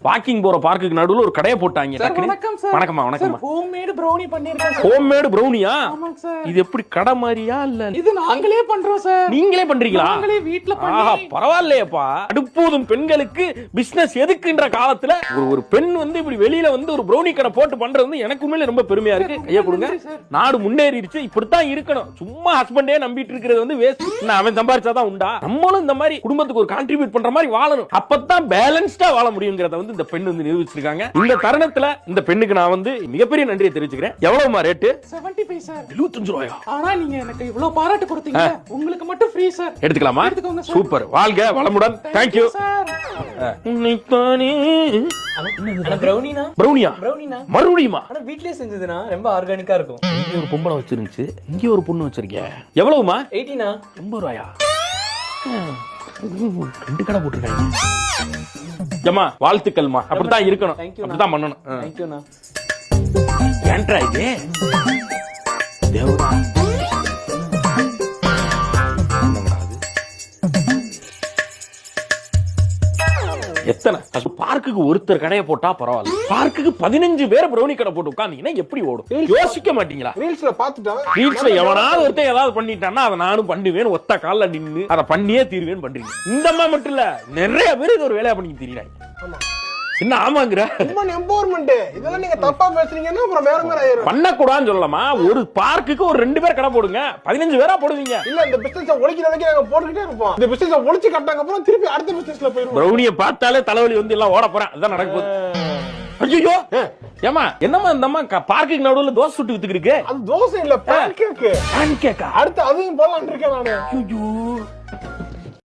Walking போற பார்க்குக்கு நடுவுல ஒரு கடையை போட்டாங்க. வணக்கம் சார். வணக்கம்மா. வணக்கம்மா. ஹோம்மேட் ப்ரௌனி பண்ணிருக்கேன் சார். ஹோம்மேட் ப்ரௌனியா? ஆமாங்க சார். இது எப்படி கடை மாதிரியா இல்ல? இது நாங்களே பண்றோம் சார். நீங்களே பண்றீங்களா? நாங்களே வீட்ல பண்ணி. ஆஹா, பரவாயில்லையேப்பா. அடுப்பூதும் பெண்களுக்கு பிசினஸ் எதுக்குன்ற காலத்துல ஒரு பெண் வந்து இப்படி வெளியில வந்து ஒரு ப்ரௌனி கடை போட்டு பண்றது வந்து எனக்கு உண்மையிலே ரொம்ப பெருமையா இருக்கு. ஐயா கொடுங்க. நாடு முன்னேறிடுச்சு. இப்படித்தான் இருக்கணும். சும்மா ஹஸ்பண்டே நம்பிட்டு இருக்கிறது வந்து வேஸ்ட். அவன் சம்பாரிச்சாதான் உண்டா? நம்மளும் இந்த மாதிரி குடும்பத்துக்கு ஒரு கான்ட்ரிபியூட் பண்ற மாதிரி வாழணும். அப்பதான் பேலன்ஸ்டா வாழ முடியுங்கிறத வந்து இந்த பெண் வந்து நிரூபிச்சிருக்காங்க. இந்த தருணத்துல இந்த பெண்ணுக்கு நான் வந்து மிகப்பெரிய நன்றியை தெரிவிச்சுக்கிறேன். எவ்வளவுமா ரேட்? 75 சார். 75 ரூபாயா? ஆனா நீங்க எனக்கு இவ்வளவு பாராட்டு கொடுத்தீங்க. உங்களுக்கு மட்டும் ஃப்ரீ சார். எடுத்துக்கலாமா? எடுத்துக்கோங்க சார். சூப்பர். வாழ்க வளமுடன். Thank you sir. உன்னைத்தானே ப்ரௌனினா? ப்ரௌனியா? ப்ரௌனினா? மறுபடியுமா? ஆனா வீட்லயே செஞ்சதுனா ரொம்ப ஆர்கானிக்கா இருக்கும். இங்க ஒரு பொம்பளை வச்சிருந்துச்சு, இங்க ஒரு பொண்ணு வச்சிருக்கே. எவ்வளவுமா? 80னா? 80 ரூபாயா? ரெண்டு கடை போட்டுருக்காங்க. ஏமா வாழ்த்துக்கள்மா. அப்படித்தான் இருக்கணும். அப்படித்தான் பண்ணணும். தேங்க்யூண்ணா. ஏன்டா இது? தேவடா. எத்தனை பார்க்குக்கு ஒருத்தர் கடையை போட்டா பரவாயில்ல. பார்க்குக்கு 15 பேர் ப்ரௌனி கடை போட்டு உட்கார்ந்தீங்கன்னா எப்படி ஓடும்? யோசிக்க மாட்டீங்களா? ரீல்ஸ்ல பாத்துட்டேன். ரீல்ஸ்ல எவனாவது ஒருத்தன் ஏதாவது பண்ணிட்டான்னா அதை நானும் பண்ணுவேன், ஒத்த கால்ல நின்னு அதை பண்ணியே தீர்வேன் பண்றீங்க. இந்த அம்மா மட்டும் இல்ல, நிறைய பேர் இது ஒரு வேலையா பண்ணி தெரியுறாங்க. என்ன ஆமாங்கற? உமன் எம்பவர்மென்ட் இதெல்லாம் நீங்க தப்பா பேசுறீங்கன்னா அப்புறம் வேற மாதிரி ஆயிரும். பண்ண கூடாதுன்னு சொல்லலாமா? ஒரு பார்க்குக்கு ஒரு 2 பேர் கடை போடுங்க, 15 பேரா போடுவீங்க. இல்ல இந்த பிசினஸ் ஒழிக்கிற வரைக்கும் நாங்க போட்டுக்கிட்டே இருப்போம். இந்த பிசினஸ் ஒழிச்சு கட்டாங்க அப்புறம் திருப்பி அடுத்த பிசினஸ்ல போயிடுவோம். ப்ரௌனிய பார்த்தாலே தலைவலி வந்து எல்லாம் ஓட போறேன். அதான் நடக்க போகுது. ஐயோ ஏமா என்னமா இந்த அம்மா பார்க்குக்கு நடுவுல தோசை சுட்டு வித்துக்கு இருக்கு? அது தோசை இல்ல, பேன் கேக். பேன் கேக்கா? அடுத்து அதையும் போடலாம்னு இருக்கேன் நானு. ஐயோ